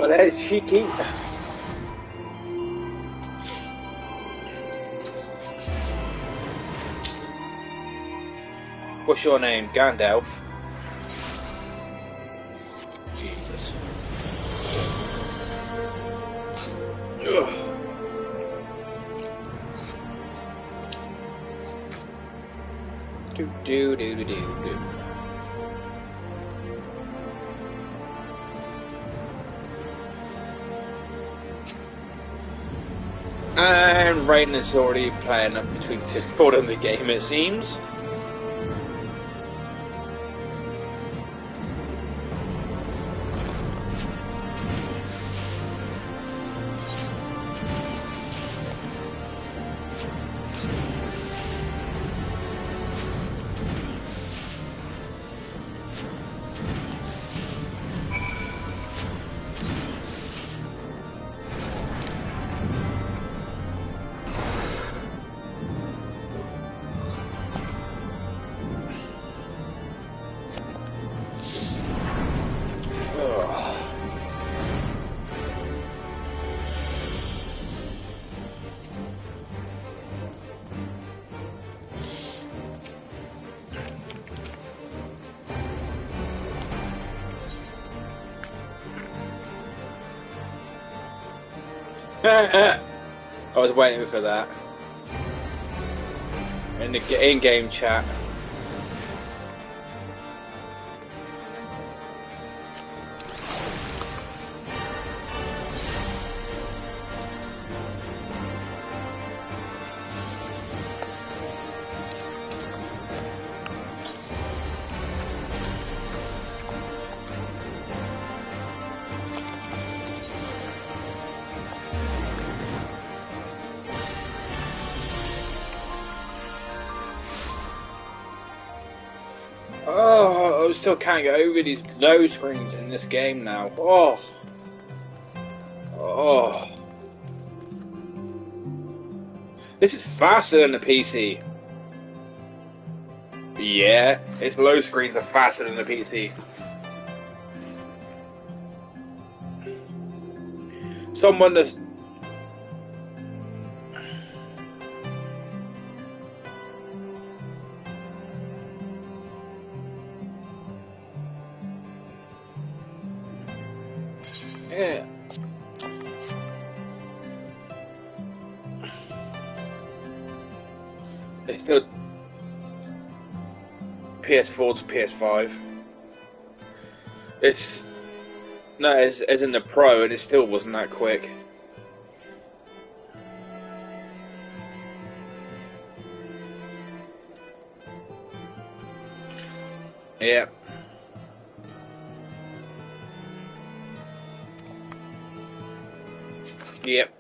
Oh, that is cheeky. What's your name? Gandalf? Jesus. Ugh. Do. And Rain is already playing up between Discord and the game, it seems. I was waiting for that. In the in-game chat. Oh, I still can't get over these low screens in this game now. Oh. This is faster than the PC. Yeah, its low screens are faster than the PC. Someone that's... Yeah. It's still PS4 to PS5. It's in the Pro, and it still wasn't that quick. Yeah. Yep.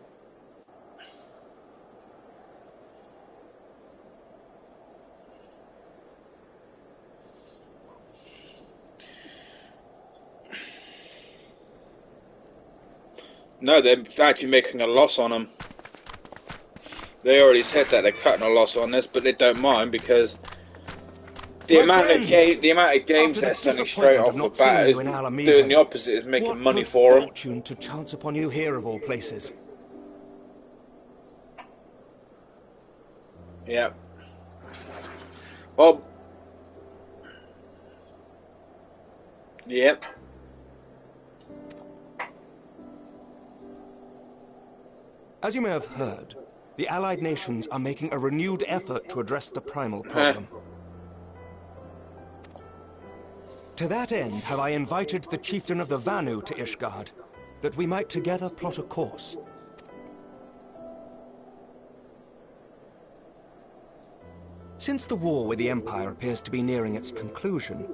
No, they're actually making a loss on them. They already said that they're cutting a loss on this, but they don't mind because the amount of games they're selling straight off the bat is doing the opposite, is making money for them. Fortune to chance upon you here of all places. Yeah. Well. Yep. As you may have heard, the Allied nations are making a renewed effort to address the primal problem. To that end, have I invited the chieftain of the Vanu to Ishgard, that we might together plot a course. Since the war with the Empire appears to be nearing its conclusion,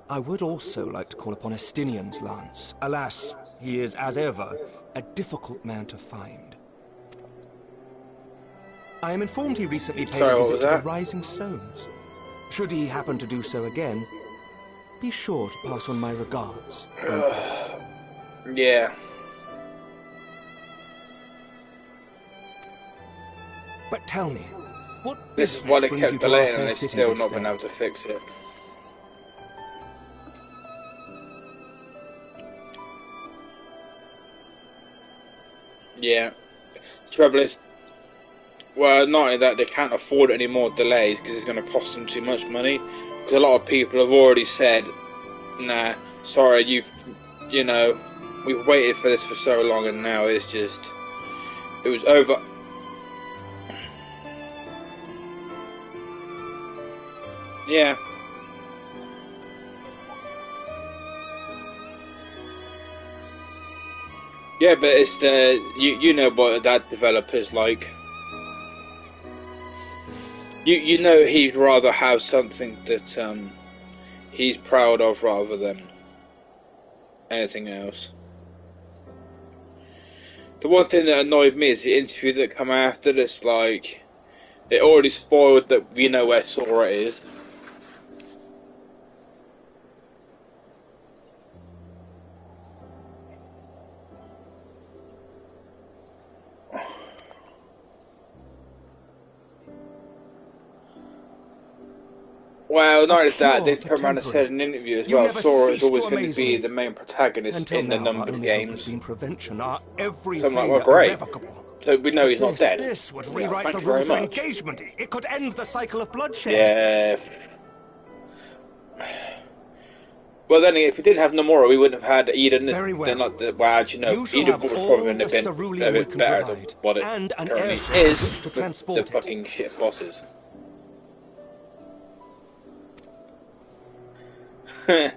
I would also like to call upon Estinian's lance. Alas, he is, as ever, a difficult man to find. I am informed he recently paid a visit to the Rising Stones. Should he happen to do so again, be sure to pass on my regards. Yeah. But tell me, what this is why they kept delaying and they've still not been able to fix it. Yeah. The trouble is, well, not only that, they can't afford any more delays because it's going to cost them too much money. Because a lot of people have already said, nah, sorry, you know, we've waited for this for so long and now it's just, it was over. Yeah. Yeah, but it's you know what that developer's like. You know he'd rather have something that he's proud of rather than anything else. The one thing that annoyed me is the interview that come after this, like, it already spoiled that we know where Sora is. Well, not only that, they come around and said in an interview as well, Sora is always going to be the main protagonist in the numbered games. So I'm like, well, great. So we know he's not dead. This would Yeah, rewrite thank the you very rules of much. engagement. It could end the cycle of bloodshed. Yeah. Well, then, if we didn't have Nomura, we wouldn't have had Eden. Very well. Well, actually, no, Eden would probably have been a bit better than what it currently is with the fucking shit bosses. It's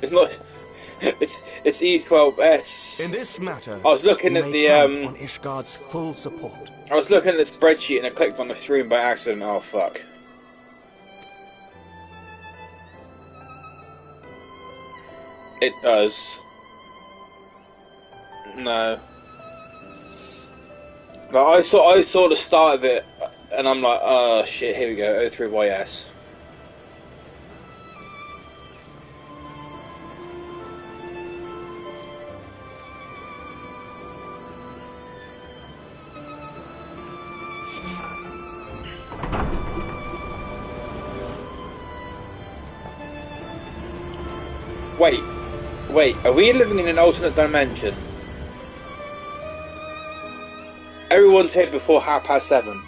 not. It's E12S. In this matter, I was looking at the on Ishgard's full support. I was looking at the spreadsheet and I clicked on the stream by accident. Oh fuck. It does. No. But I saw the start of it and I'm like, oh shit, here we go, O3YS. Wait, are we living in an alternate dimension? Everyone's here before 7:30.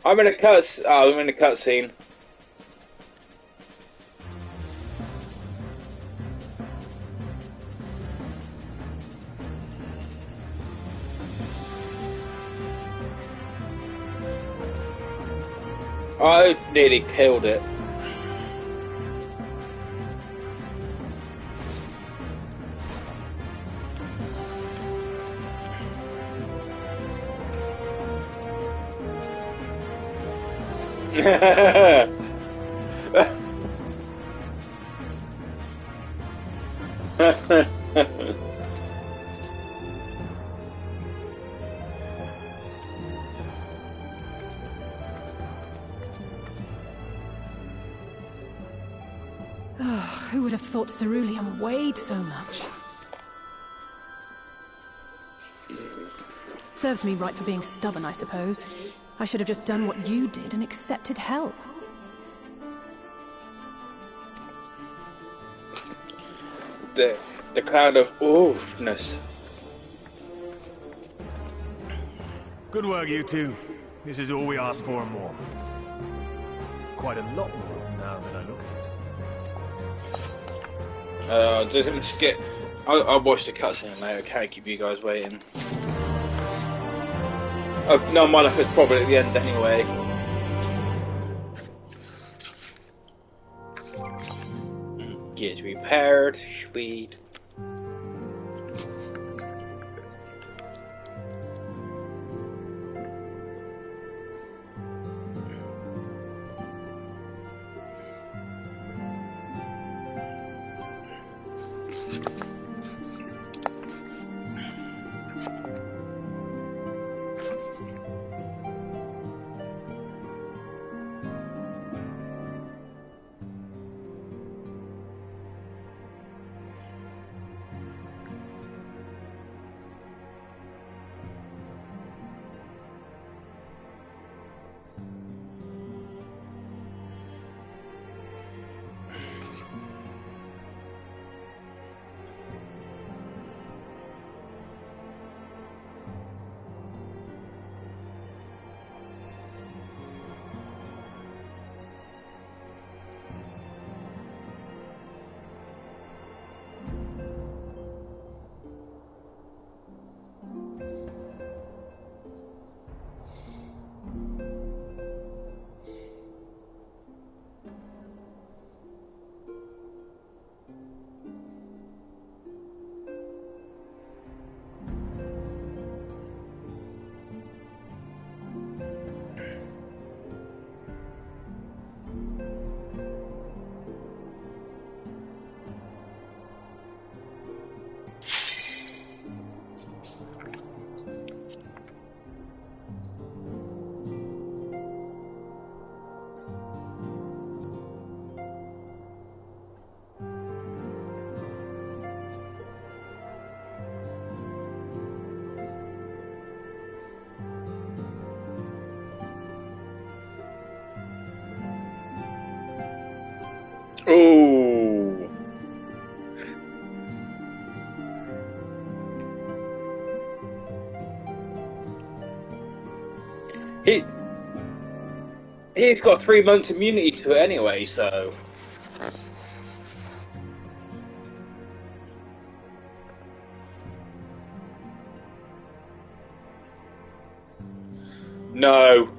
I'm in a cutscene. I nearly killed it. Who would have thought ceruleum weighed so much? Serves me right for being stubborn, I suppose. I should have just done what you did and accepted help. The cloud of oohness. Good work, you two. This is all we asked for and more. Quite a lot more now that I look at it. Just get. I'll watch the cutscene later. Can't keep you guys waiting. No, my life is probably at the end anyway. Get repaired, sweet. Ooh. He's got 3 months immunity to it anyway, so. No.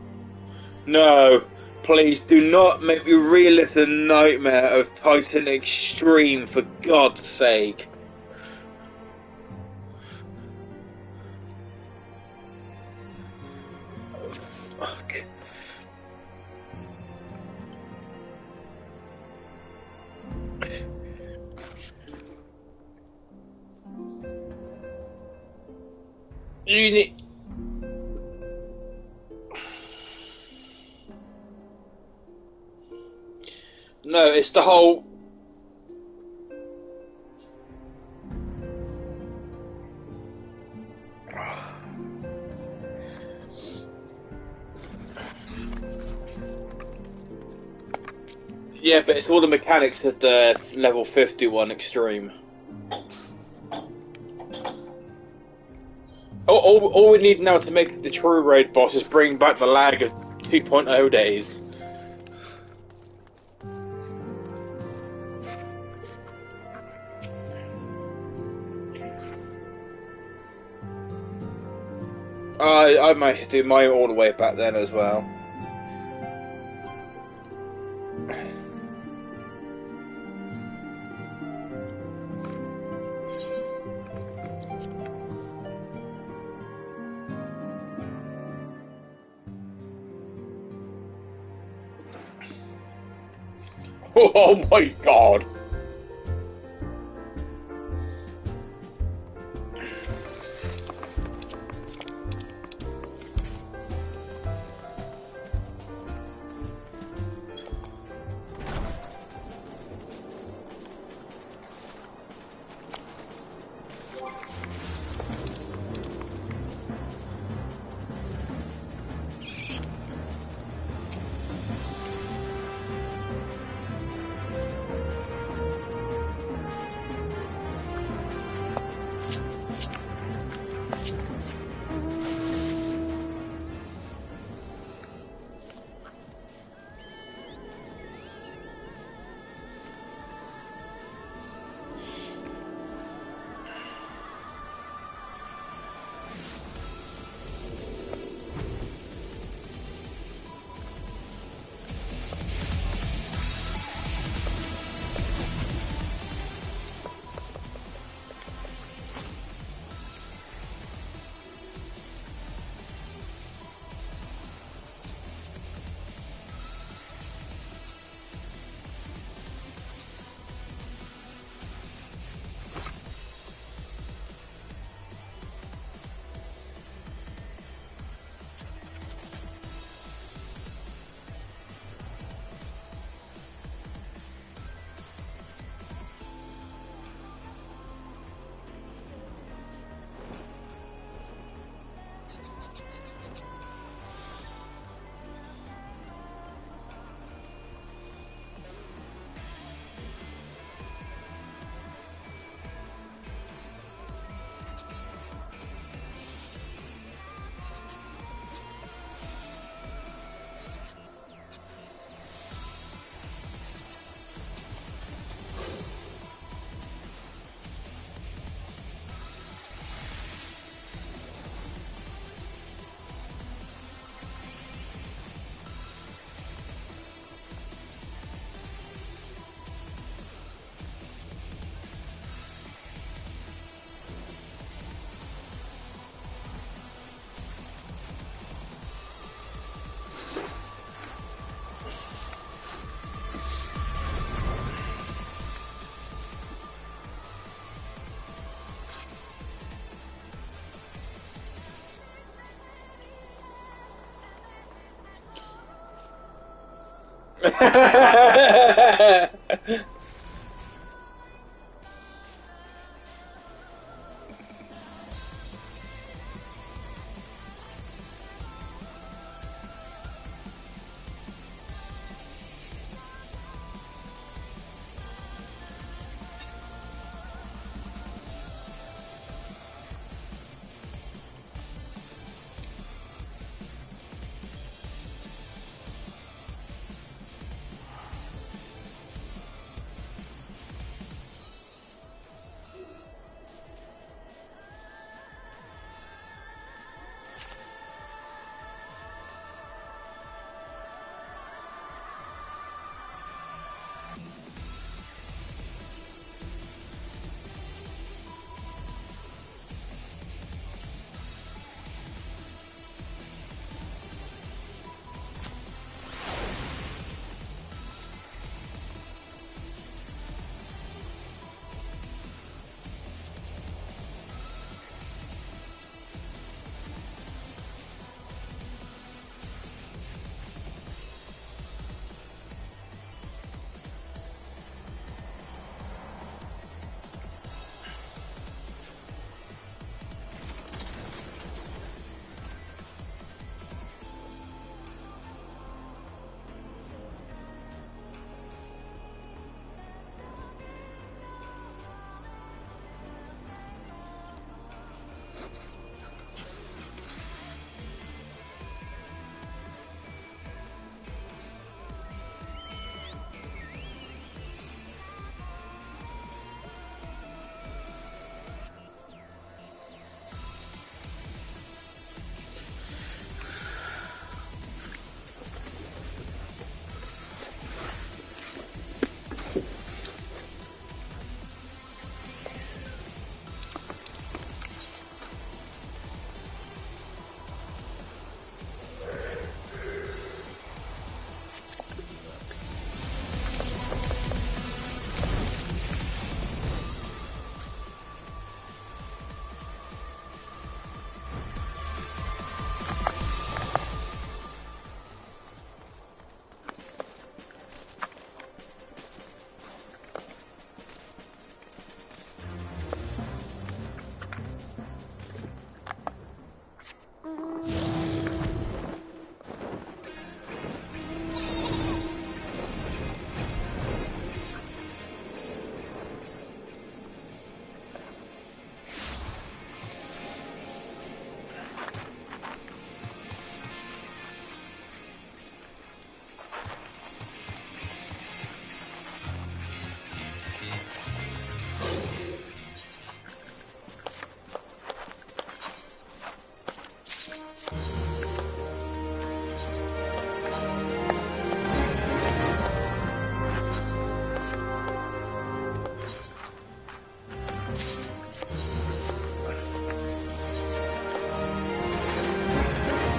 No. Please do not make me relive the nightmare of Titan Extreme, for God's sake. Fuck. You need... No, it's the whole... Yeah, but it's all the mechanics of the level 51 Extreme. All we need now to make the true raid boss is bring back the lag of 2.0 days. I managed to do mine all the way back then as well. Oh my god!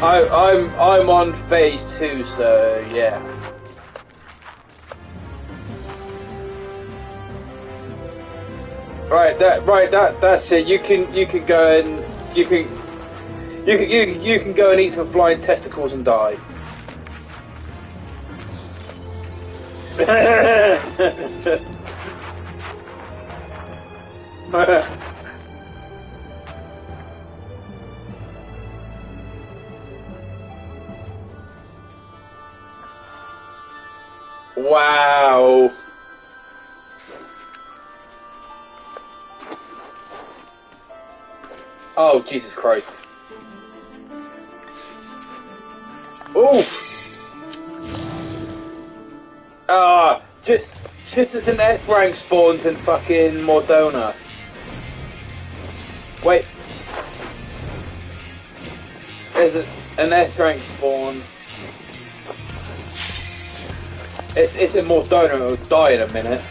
I'm on phase 2, so yeah. That's it. You can go and you can go and eat some flying testicles and die. Wow. Oh, Jesus Christ. Ooh. Just as an S rank spawns in fucking Mordona. Wait. There's an S rank spawn. It's in Mordona, it'll die in a minute.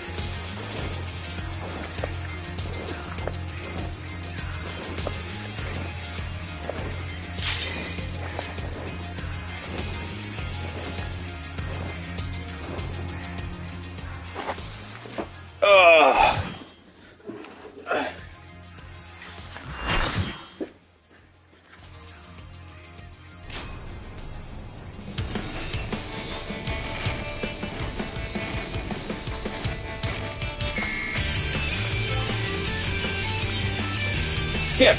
Skip.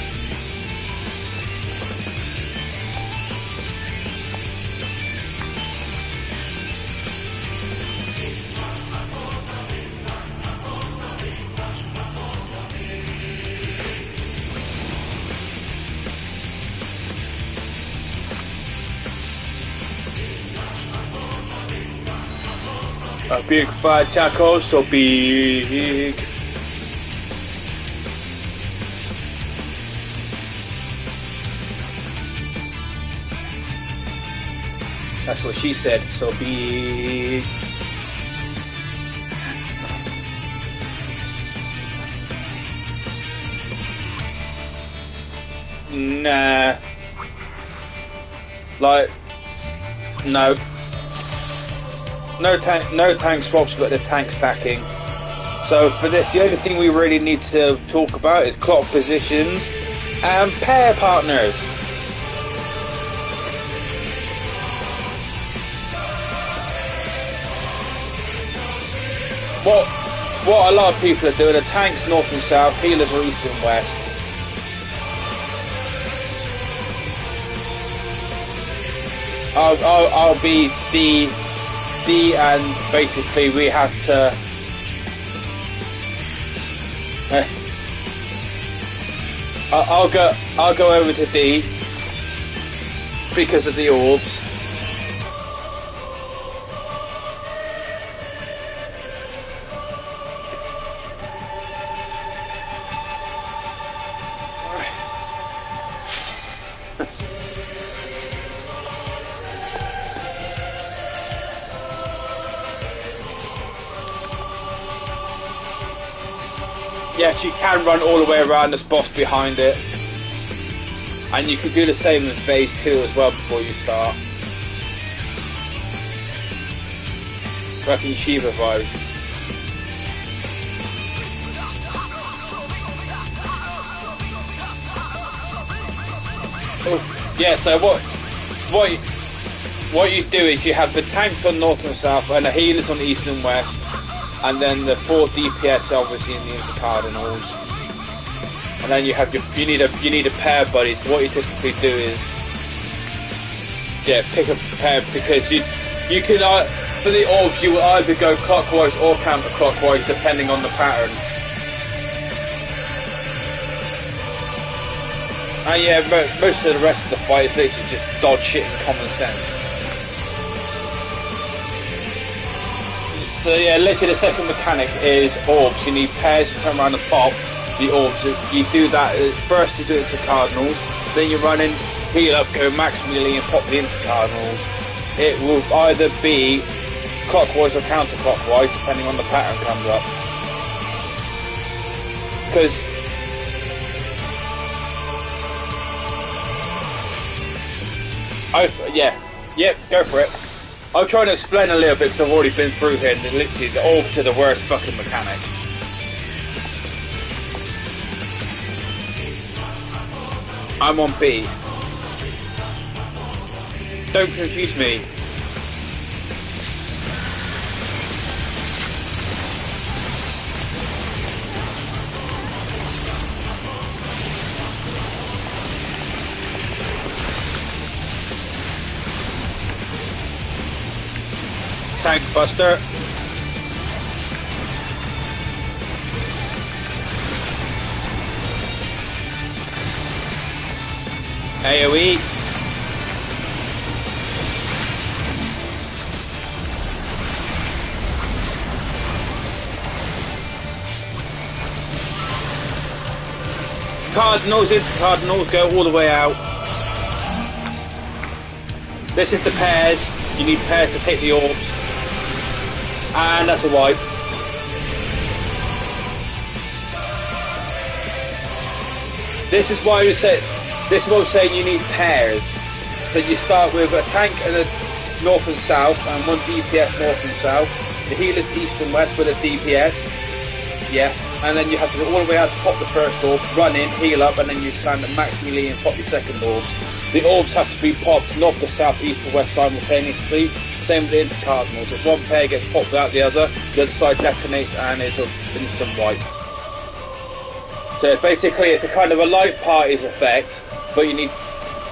A big fat taco, so big. That's what she said, so big. Nah. Like, no. No tank swaps, but the tank stacking. So for this, the only thing we really need to talk about is clock positions and pair partners. What a lot of people are doing, the tanks north and south, healers are east and west. I'll be D, and basically we have to I'll go over to D because of the orbs. Yes, you can run all the way around this boss behind it. And you can do the same in phase 2 as well before you start. Fucking Shiva vibes. Oof. Yeah, so what you do is you have the tanks on north and south and the healers on east and west. And then the 4 DPS obviously in the Inter-Cardinals. And then you have you need a pair buddies. What you typically do is pick a pair, because you can for the orbs you will either go clockwise or counterclockwise depending on the pattern. And yeah, most of the rest of the fight is literally just dodge shit and common sense. So yeah, literally the second mechanic is orbs. You need pairs to turn around and pop the orbs. You do that first, you do it to Cardinals, then you run in, heal up, go max melee and pop the into Cardinals. It will either be clockwise or counterclockwise depending on the pattern comes up. Because Yep, go for it. I'm trying to explain a little bit because I've already been through here, and literally the orbs are the worst fucking mechanic. I'm on B. Don't confuse me. Tank Buster. AoE. Cardinals into Cardinals, go all the way out. This is the pairs. You need pairs to take the orbs. And that's a wipe. This is why you said. This is what I'm saying. You need pairs. So you start with a tank and a north and south, and one DPS north and south. The healers east and west with a DPS. Yes, and then you have to go all the way out to pop the first orb, run in, heal up, and then you stand at max melee and pop your second orbs. The orbs have to be popped north to south, east to west simultaneously. Same with the intercardinals. If one pair gets popped without the other side detonates and it'll instant wipe. So basically it's a kind of a light parties effect, but you need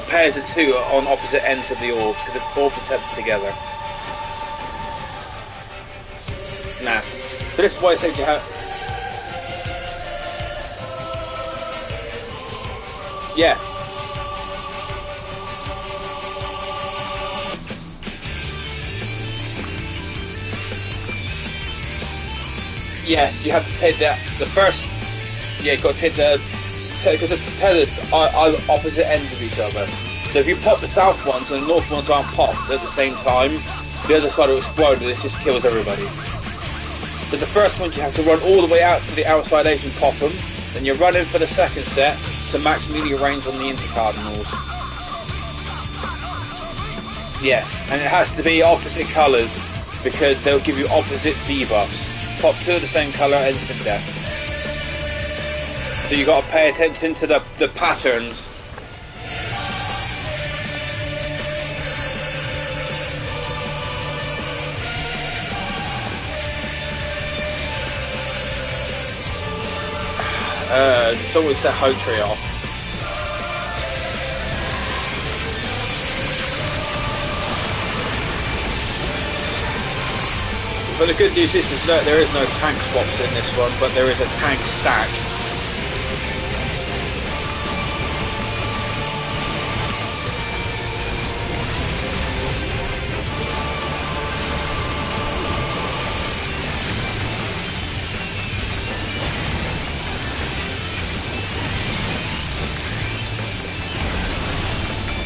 pairs of two on opposite ends of the orbs because the orbs are tethered together. Nah. So this is why I said you have... Yeah. Yes, you have to take the first. Yeah, you've got to take because they're tethered are opposite ends of each other. So if you pop the south ones and the north ones aren't popped at the same time, the other side will explode and it just kills everybody. So the first ones you have to run all the way out to the outside edge and pop them. Then you're running for the second set to max melee range on the intercardinals. Yes, and it has to be opposite colours because they'll give you opposite debuffs. Pop two of the same colour, instant death. So you got to pay attention to the patterns. Someone set Hoe Tree off. But the good news is that there is no tank swaps in this one, but there is a tank stack.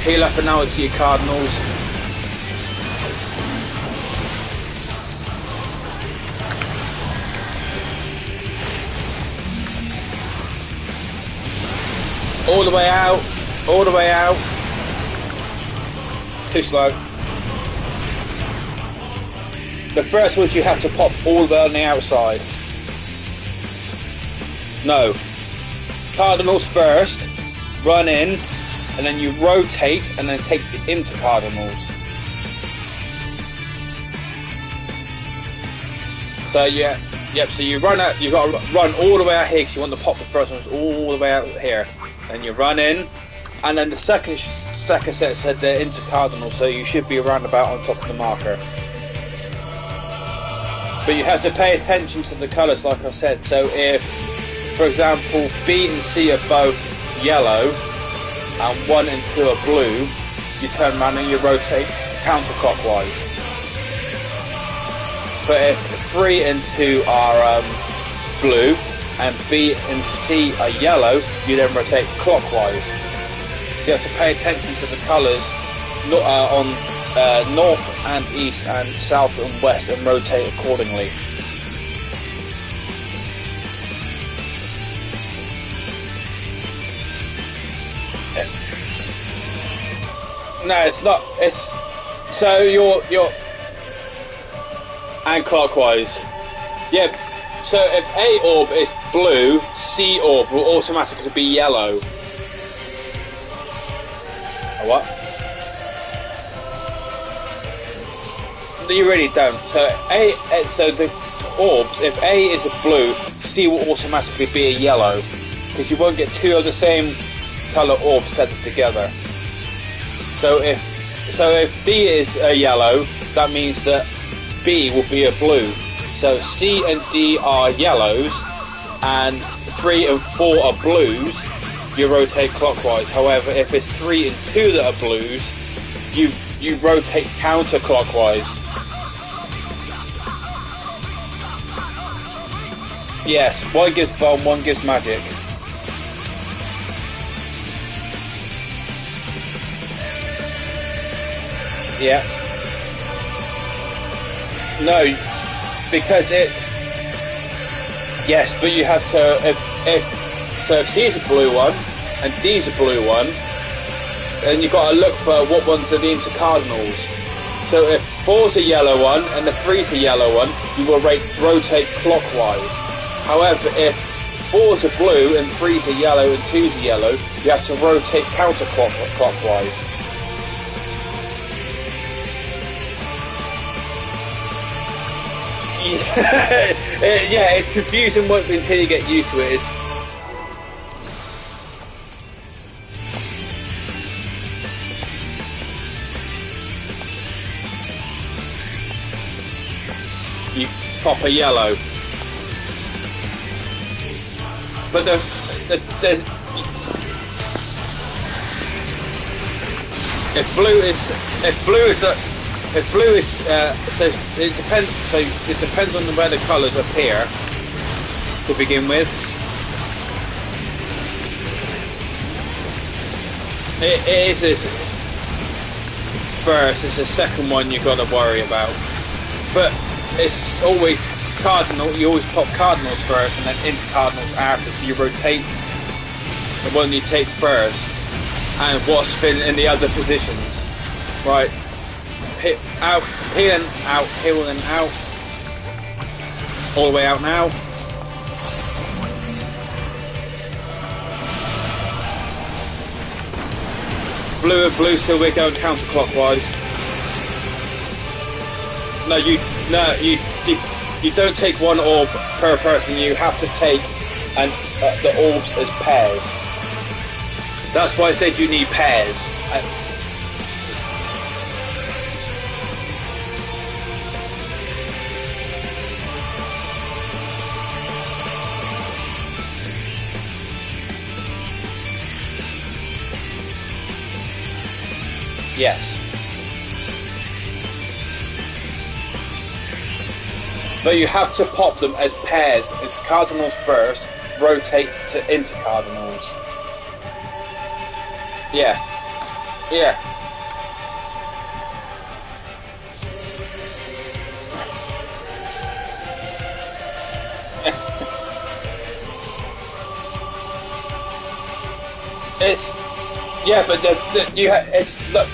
Heal up and now to your Cardinals. All the way out, all the way out. Too slow. The first ones you have to pop all the way on the outside. No. Cardinals first, run in, and then you rotate and then take the intercardinals. So yeah, yep. So you run out. You got to run all the way out here because you want to pop the first ones all the way out here. Then you run in, and then the second set said they're intercardinal, so you should be around about on top of the marker. But you have to pay attention to the colours, like I said. So if, for example, B and C are both yellow, and 1 and 2 are blue, you turn around and you rotate counterclockwise. But if 3 and 2 are blue, and B and C are yellow, you then rotate clockwise. So you have to pay attention to the colours on north and east and south and west and rotate accordingly. No, it's not. It's so you're and clockwise. Yeah. So if A orb is blue, C orb will automatically be yellow. A what? You really don't. So so the orbs, if A is a blue, C will automatically be a yellow, because you won't get two of the same colour orbs tethered together. So if D is a yellow, that means that B will be a blue. So C and D are yellows, and 3 and 4 are blues. You rotate clockwise. However, if it's 3 and 2 that are blues, you rotate counterclockwise. Yes, one gives bomb, one gives magic. Yeah. No, because it. Yes, but you have to. If C's a blue one and D's a blue one, then you've got to look for what ones are the intercardinals. So if 4's a yellow one and the 3's a yellow one, you will rotate clockwise. However, if 4's a blue and 3's a yellow and 2's a yellow, you have to rotate counterclockwise. Yeah, it's confusing until you get used to it. You pop a yellow, but the if blue is so it depends. So it depends on where the colours appear to begin with. It is first. It's the second one you've got to worry about, but it's always cardinal. You always pop cardinals first, and then intercardinals after. So you rotate the one you take first, and what's been in the other positions, right? Hit out, heel and out, heel and out, all the way out now. Blue, so we're going counterclockwise. No, you don't take one orb per person. You have to take the orbs as pairs. That's why I said you need pairs. Yes. But you have to pop them as pairs. It's cardinals first, rotate to intercardinals. Yeah. Yeah.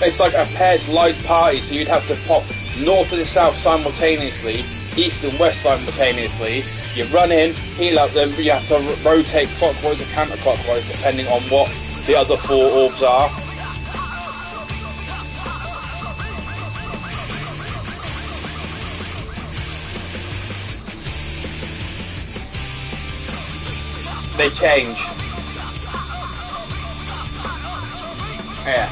It's like a pairs light party, so you'd have to pop north and south simultaneously, east and west simultaneously. You run in, heal up them, but you have to rotate clockwise or counterclockwise depending on what the other 4 orbs are. They change. Yeah.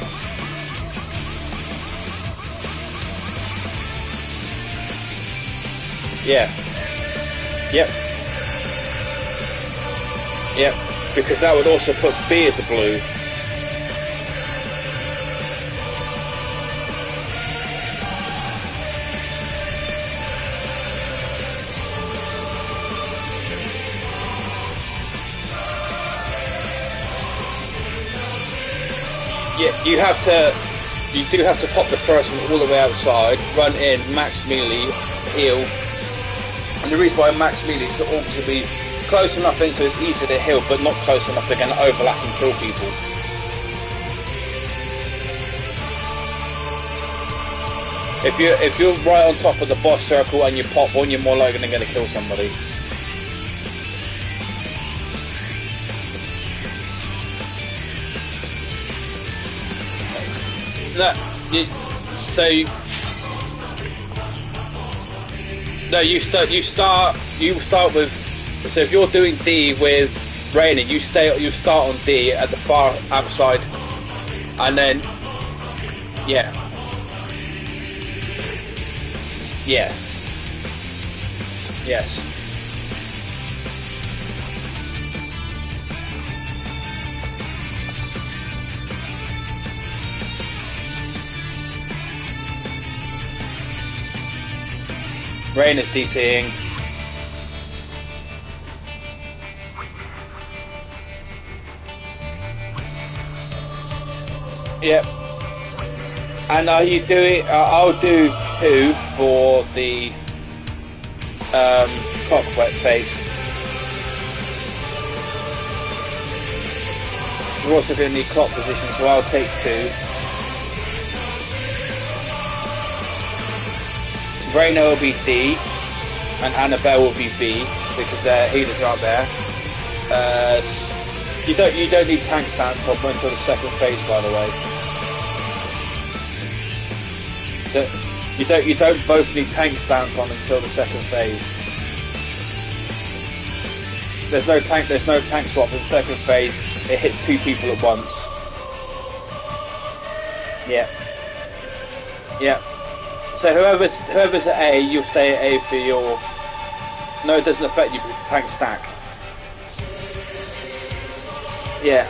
Yeah. Yep. Yep. Because that would also put B as a blue. Yeah, you do have to pop the person all the way outside, run in, max melee, heal. And the reason why max melee is to also be close enough in so it's easy to heal, but not close enough to get overlap and kill people. If you're right on top of the boss circle and you pop one, you're more likely going to kill somebody. No, you start with. So if you're doing D with Rainer, you start on D at the far outside, and then yes. Rain is DCing. Yep. And are you doing? I'll do 2 for the clock face. We're also doing the clock position, so I'll take 2. Rainer will be D, and Annabelle will be B because their healers are up there. You don't need tank stance on until the second phase, by the way. So you don't both need tank stance on until the second phase. There's no tank swap in the second phase. It hits 2 people at once. Yeah. So whoever's at A, you'll stay at A for your. No, it doesn't affect you because the tank stack. Yeah.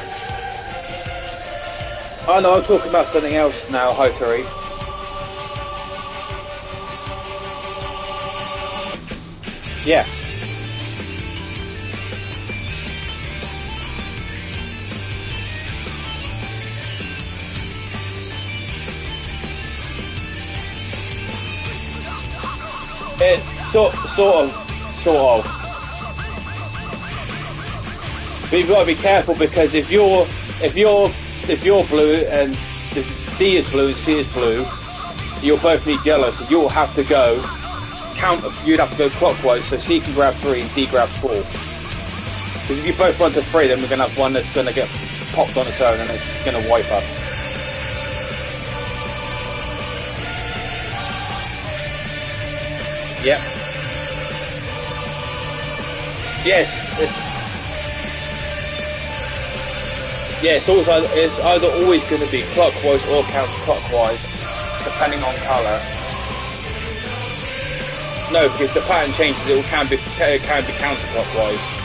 Oh no, I'm talking about something else now, Hotari. Yeah. It sort of. But you've got to be careful because if you're blue and if D is blue and C is blue, you'll both need yellow, so you'll have to go you'd have to go clockwise, so C can grab 3 and D grab 4. Because if you both run to 3, then we're gonna have one that's gonna get popped on its own and it's gonna wipe us. Yep. Yes, it's either always going to be clockwise or counterclockwise, depending on colour. No, because the pattern changes. It can be counterclockwise.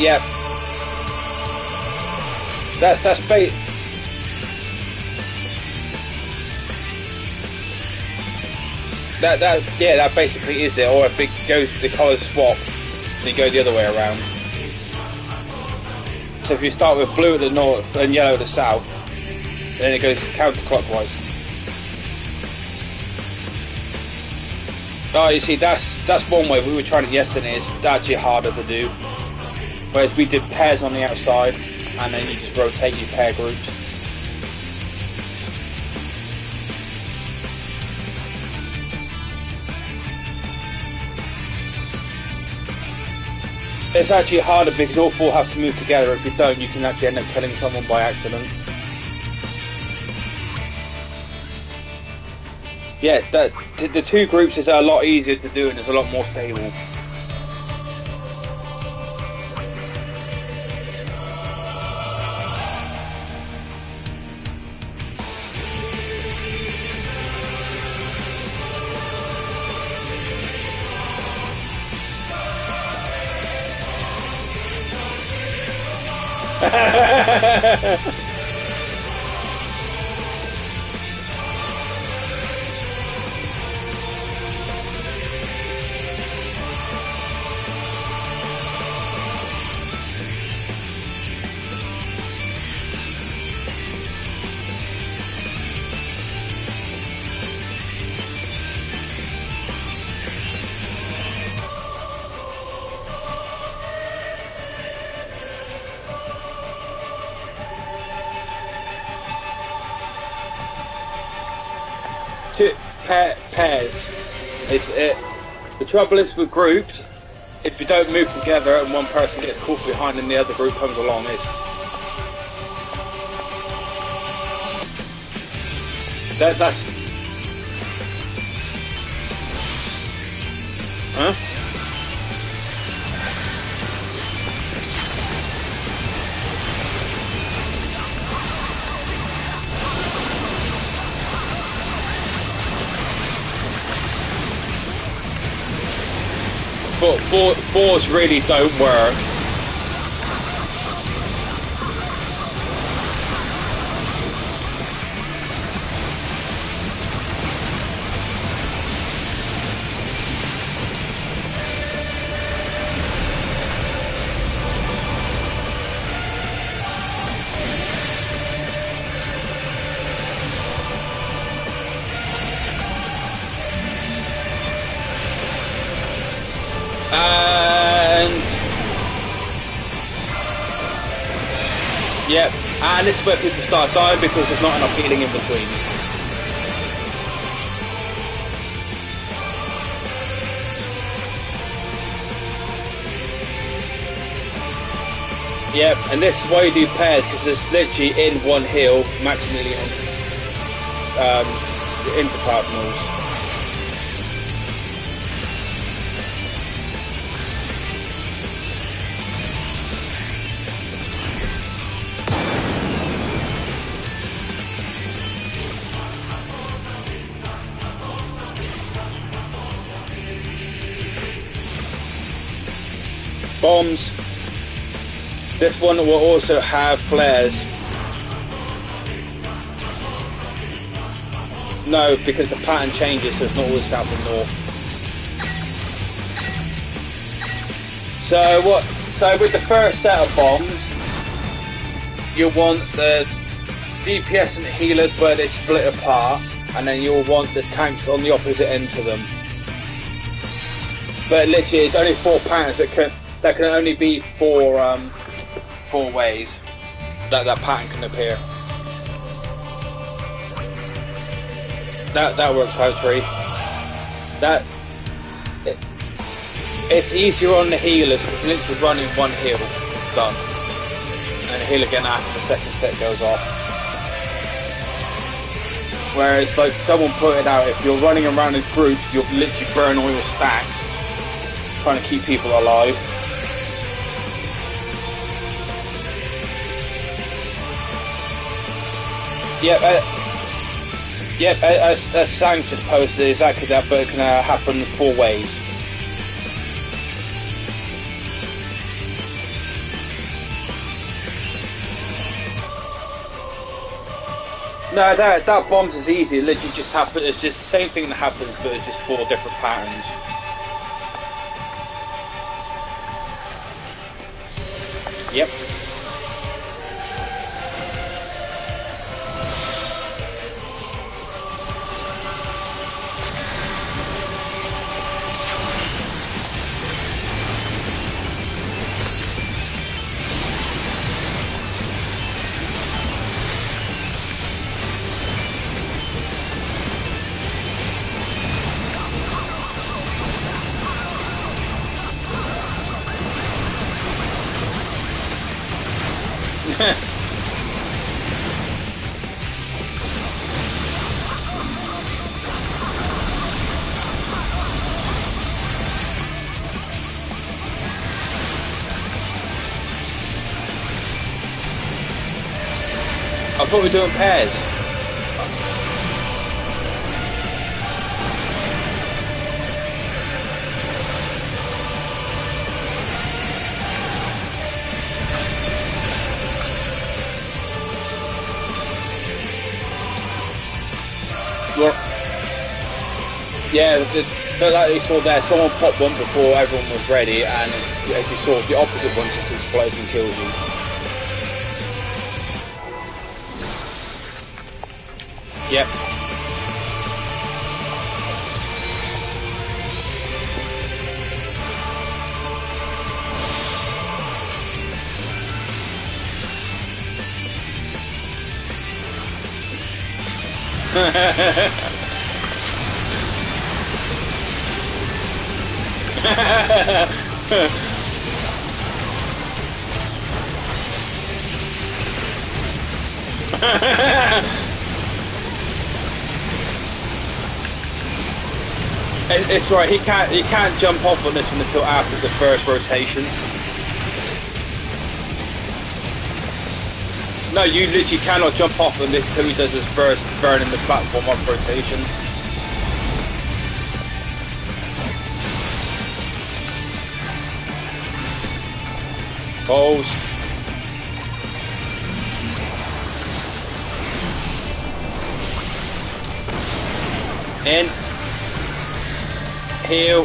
Yep. That's bait. That basically is it. Or if it goes the colours swap, then you go the other way around. So if you start with blue at the north and yellow at the south, then it goes counterclockwise. Oh, you see, that's one way. We were trying it yesterday. It's actually harder to do. Whereas we did pairs on the outside, and then you just rotate your pair groups. It's actually harder because all 4 have to move together. If you don't, you can actually end up killing someone by accident. Yeah, the 2 groups is a lot easier to do and it's a lot more stable. pairs. The trouble is with groups, if you don't move together and one person gets caught behind and the other group comes along, that's huh? But fours really don't work. Yep, and this is where people start dying because there's not enough healing in between. Yep, and this is why you do pairs, because there's literally in one heal, maximally interpartners. Bombs. This one will also have flares. No, because the pattern changes, so it's not always south and north. So with the first set of bombs, you want the DPS and the healers where they split apart, and then you'll want the tanks on the opposite end to them. But literally, it's only 4 patterns that can only be four ways that pattern can appear. That works out, Tree. It's easier on the healers because you're literally running one heal, done, and a heal again after the second set goes off. Whereas, like someone pointed out, if you're running around in groups, you'll literally burn all your stacks trying to keep people alive. Yep, as Sang just posted, exactly that, but it can happen 4 ways. No, that bombs is easy. It literally just happens. It's just the same thing that happens, but it's just 4 different patterns. Yep. I thought we were doing pairs. Well, yeah, like you saw there, someone popped one before everyone was ready, and as you saw, the opposite one just explodes and kills you. Yep. It's right. He can't jump off on this one until after the first rotation. No, you literally cannot jump off on this until he does his first burning the platform off rotation. Balls. In. Heal.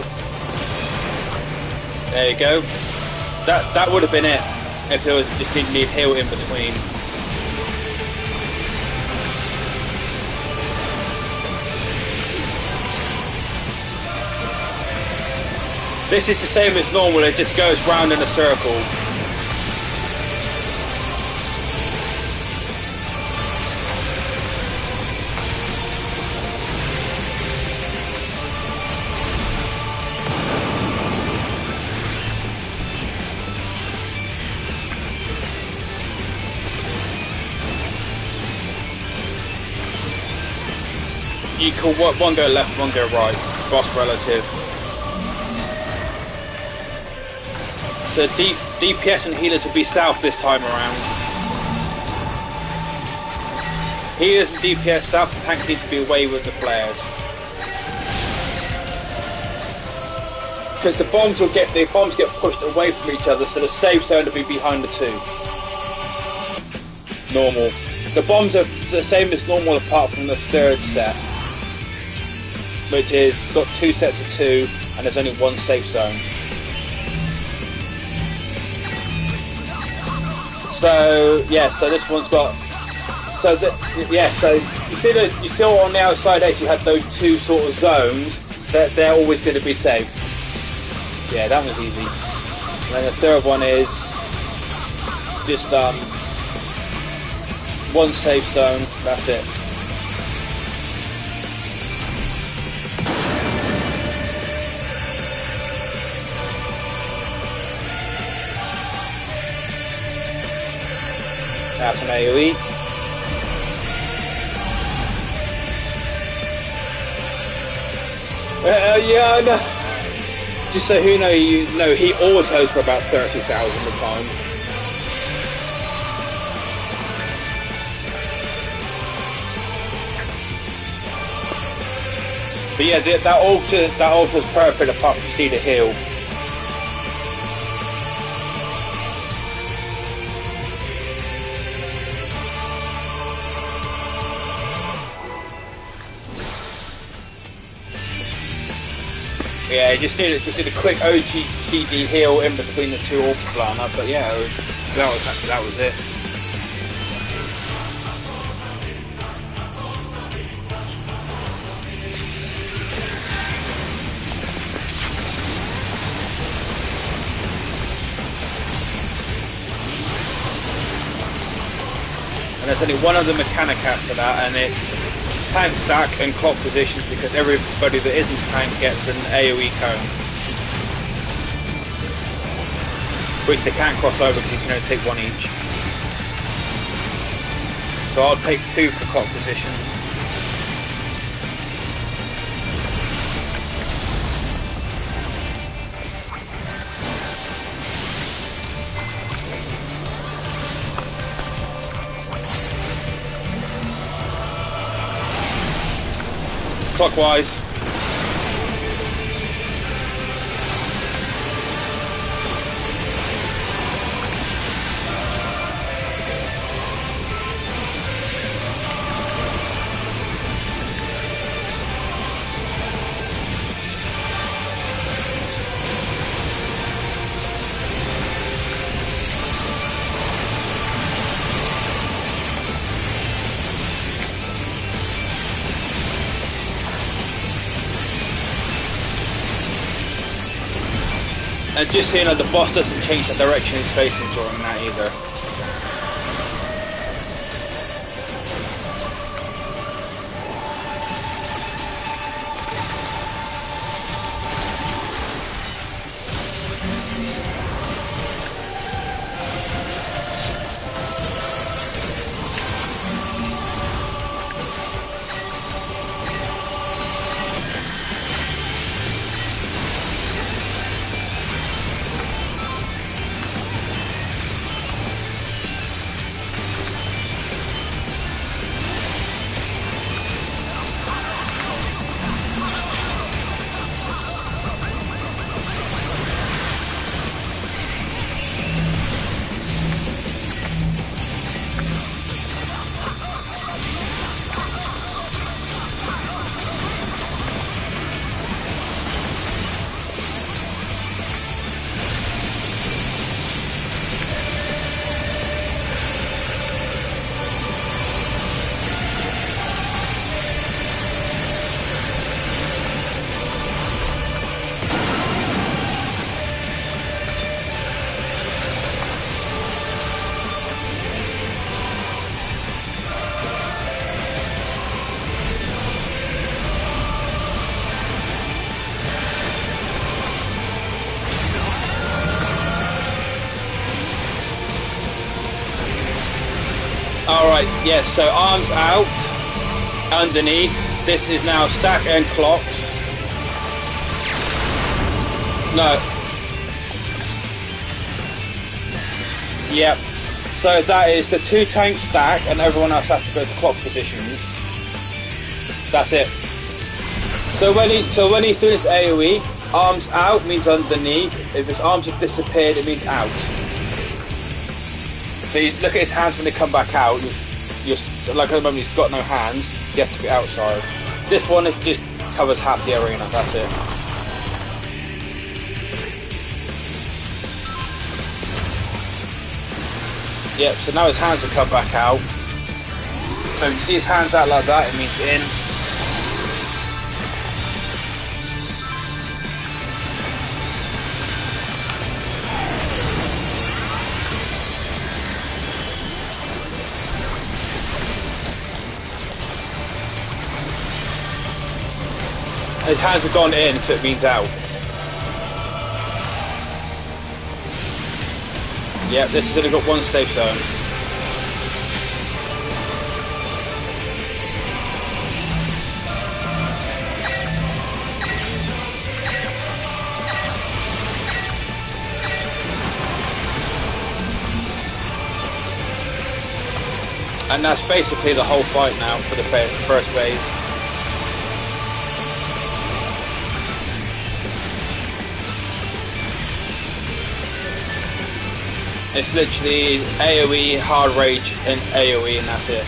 There you go. That would have been it if there was just didn't need heal in between. This is the same as normal, it just goes round in a circle. You can one go left, one go right. Boss relative. So DPS and healers will be south this time around. Healers and DPS south, the tank need to be away with the players. Because the bombs get pushed away from each other, so the safe zone will be behind the two. Normal. The bombs are the same as normal apart from the third set, which is got 2 sets of 2 and there's only 1 safe zone. So yeah, so this one's got so you see on the outside edge you have those 2 sort of zones that they're always going to be safe. Yeah, that was easy. And then the third one is just 1 safe zone. That's it. That's an AoE. Yeah, I know. Just so you know, he autos for about 30,000 a time. But yeah, that ultra is perfect apart from Cedar Hill. Yeah, just need a quick OG CD heal in between the 2 Orb Planar, but yeah, that was it. And there's only one other mechanic after that, and it's tank stack and clock positions, because everybody that isn't tank gets an AoE cone, which they can't cross over because you can only take 1 each. So I'll take 2 for clock positions. Clockwise. And just so you know, the boss doesn't change the direction he's facing during that either. Yeah, so arms out, underneath. This is now stack and clocks. No. Yep. So that is the 2 tank stack, and everyone else has to go to clock positions. That's it. So when he's doing his AoE, arms out means underneath. If his arms have disappeared, it means out. So you look at his hands when they come back out. You're like at the moment he's got no hands. You have to be outside. This one is just covers half the arena. That's it. Yep. So now his hands have come back out. So if you see his hands out like that, it means in. His hands have gone in, so it means out. Yep, this has only got one safe zone. And that's basically the whole fight now for the first phase. It's literally AoE, hard rage, and AoE, and that's it.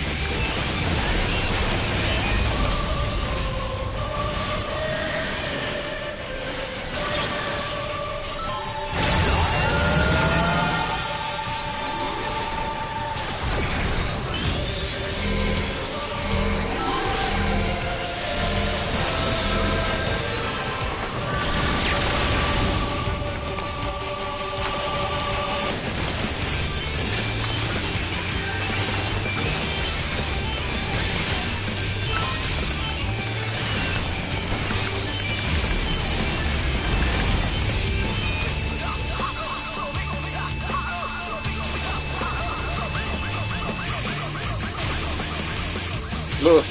Look,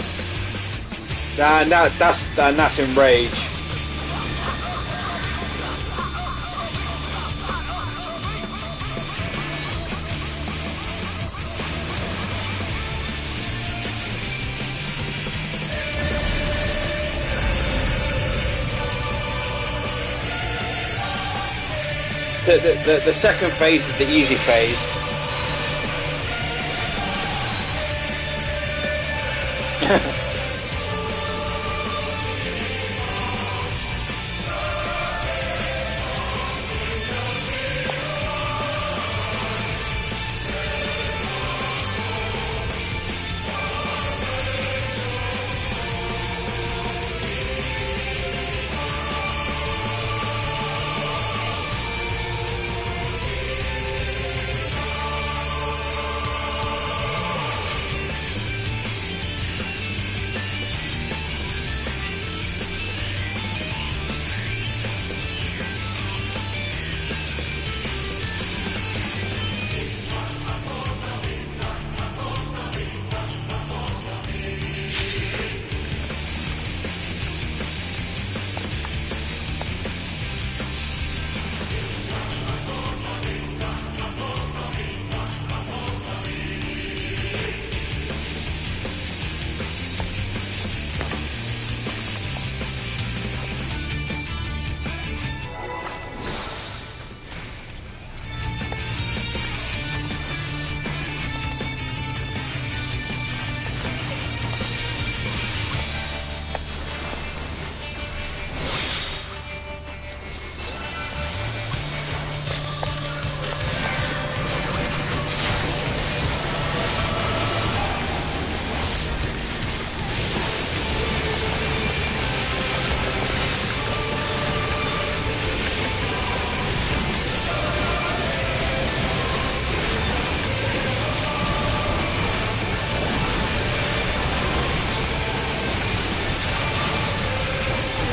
that's in rage. The second phase is the easy phase.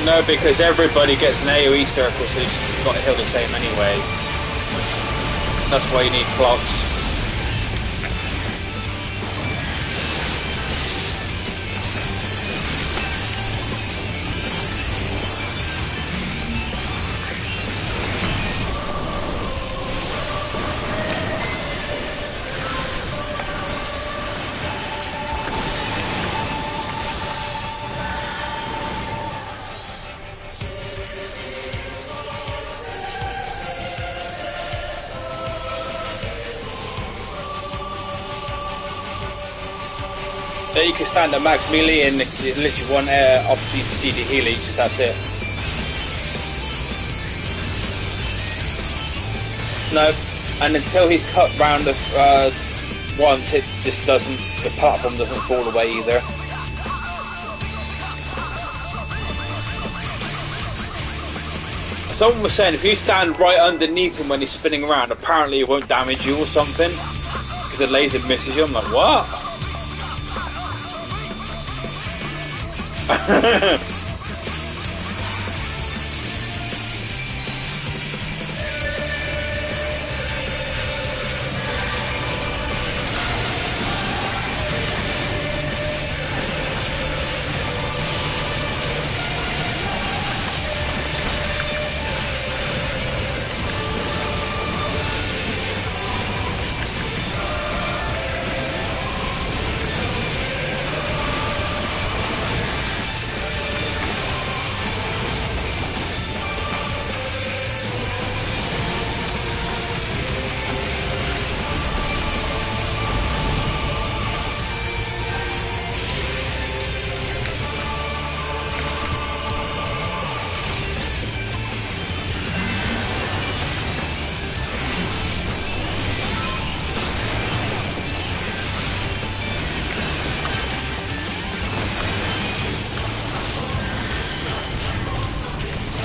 No, because everybody gets an AoE circle, so you've got to heal the same anyway. That's why you need clocks. you can stand at max melee and it's literally one opportunity to heal each, just that's it. No, and until he's cut round the once, it just doesn't, the platform doesn't fall away either. Someone was saying if you stand right underneath him when he's spinning around, apparently it won't damage you or something, because the laser misses you. I'm like, what?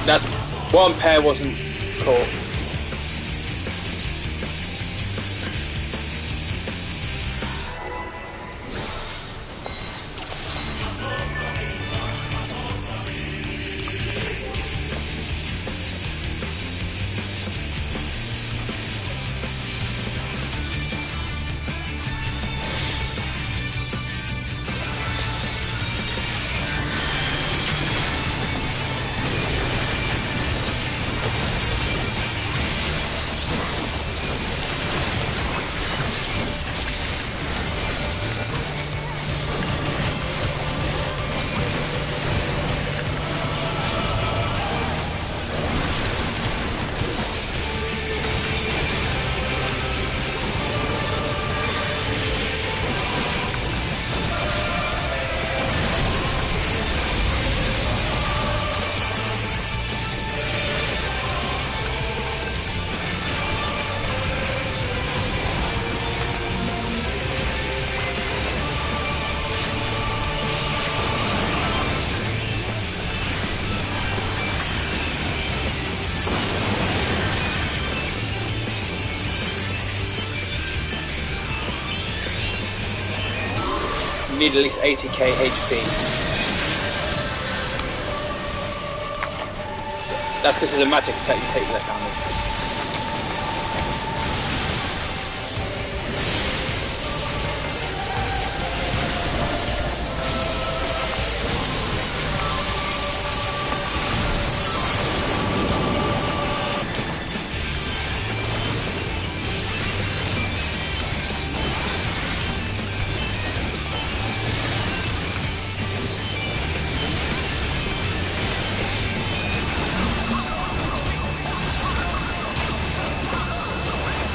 That one pair wasn't caught. You need at least 80k HP. That's because of the magic attack you take that damage.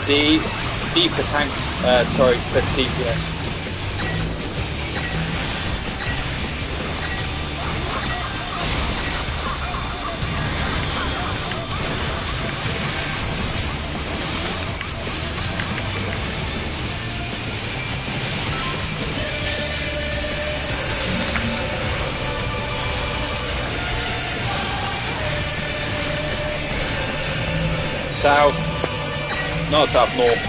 D for tanks, sorry, for DPS. South, not south, north.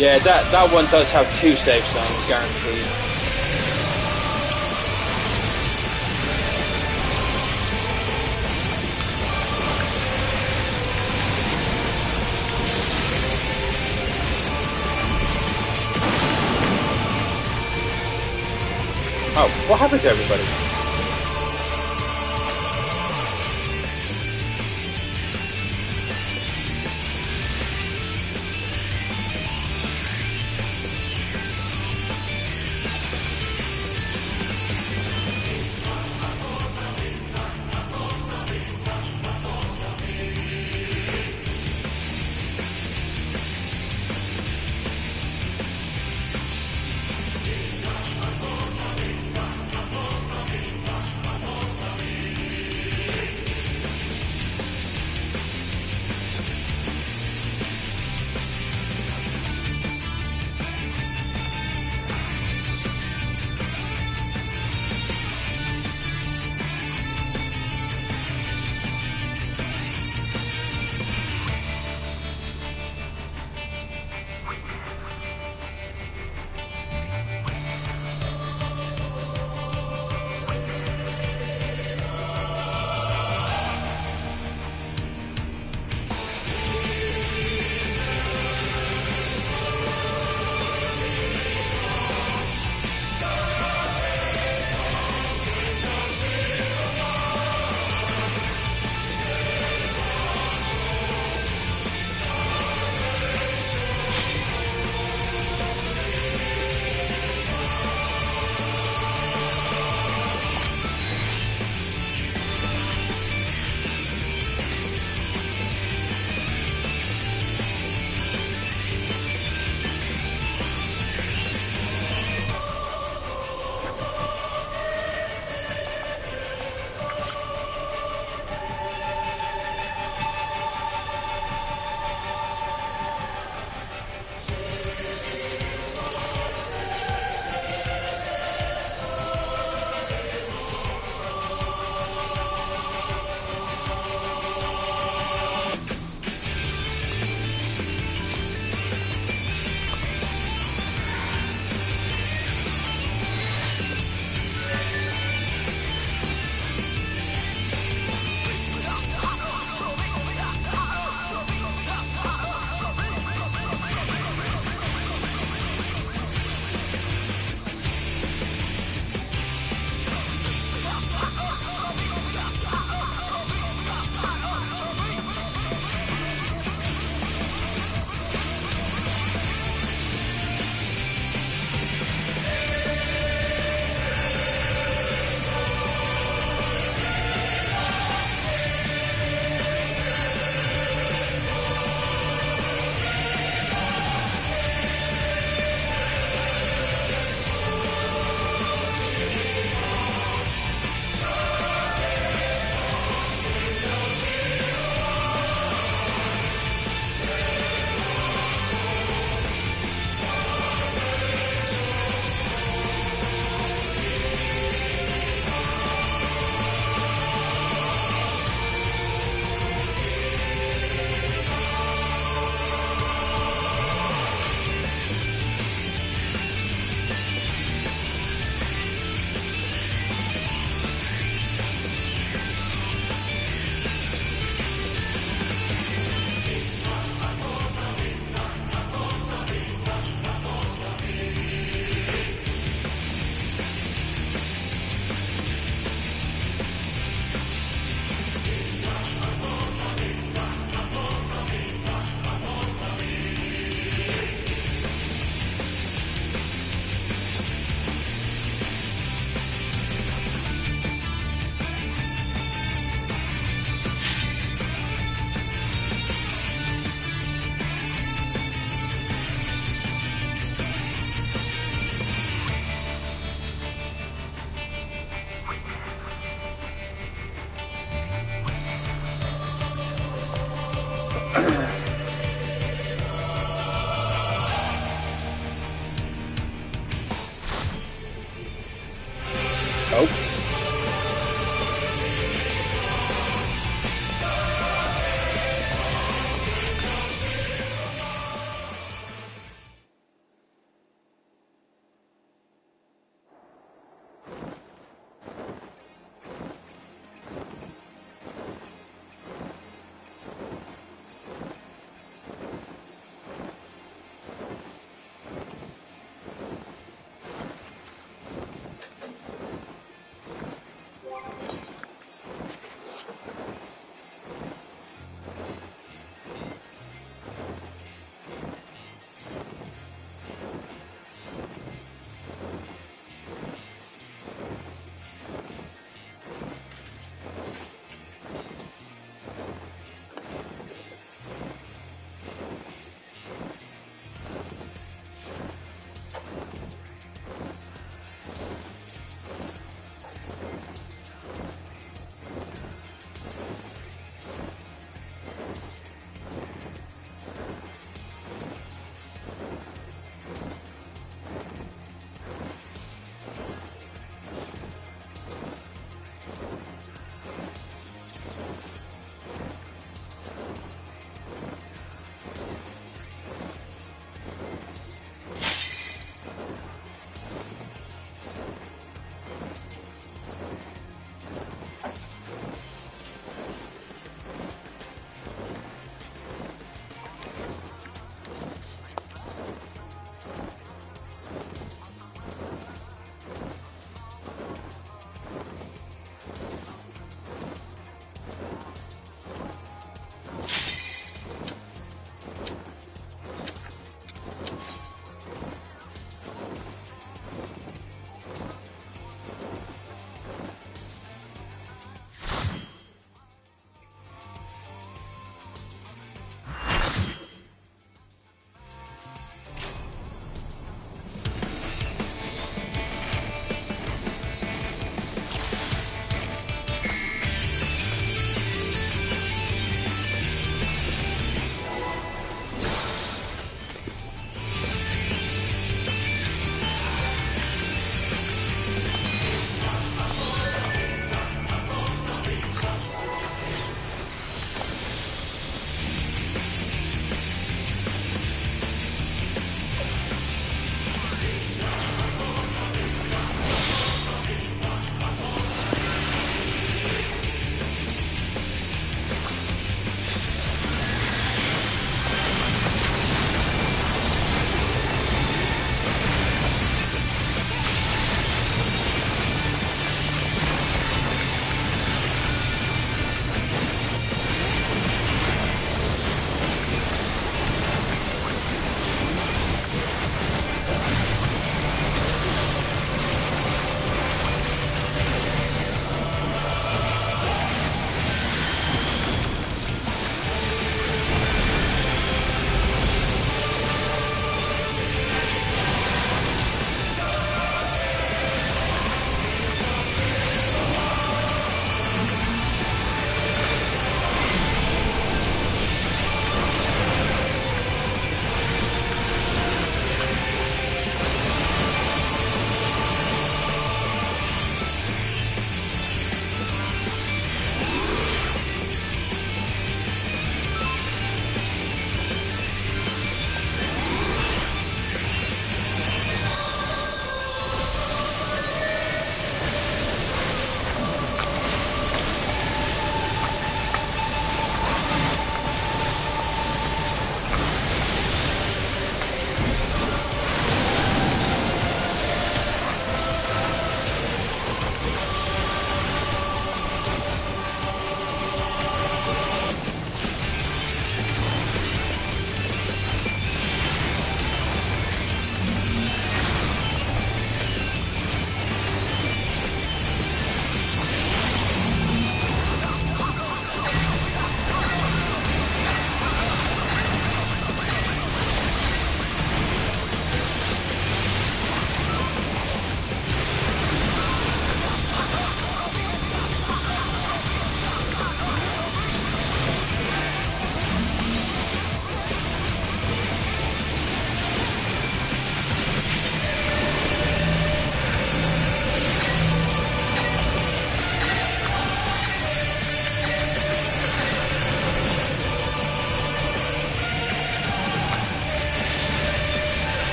Yeah, that one does have 2 safe zones, guaranteed. Oh, what happened to everybody?